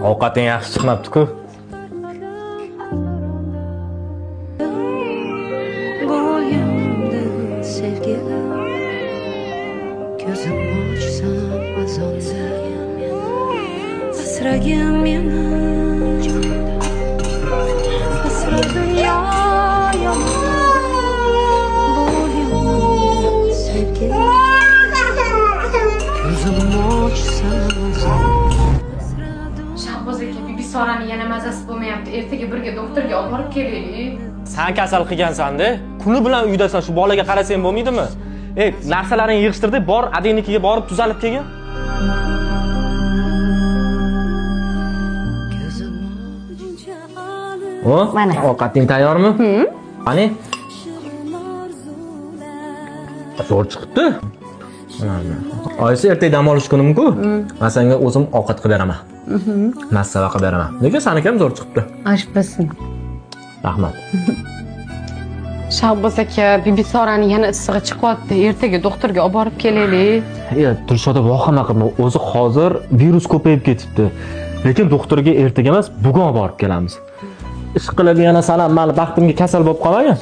Ovqating yaxshi chiqmabdi-ku. Shahboz aka, Bibisorani yana mazasi bo'lmayapti. Ertaga birga doktorga olib borib kelaylik. Sen kasal qilgansan-da. Kuni bilan uydasan, shu bolaga qarasang bo'lmaydimi? Narsalaringni yig'ishtirdi, bor adenikiga borib tuzalib kelgin. Mana ovqating tayyormi? Qani? Zo'r chiqibdi. Oyisi ertaga dam olish kunim-ku. Men senga o'zim ovqat qilib beraman. Massava qilib beraman. Nega seniki ham zo'r chiqibdi? Oshpasin. Rahmat. Shahboz aka, Bibisorani yana issig'i chiqyapti. Ertaga doktorga olib borib kelaylik. Dilshoda vahima qilma. O'zi hozir virus ko'payib ketibdi. Lekin doktorga ertaga emas, bugun olib borib kelamiz. Ish qilib yana sanam meni baxtimga kasal bo'lib qolmagan.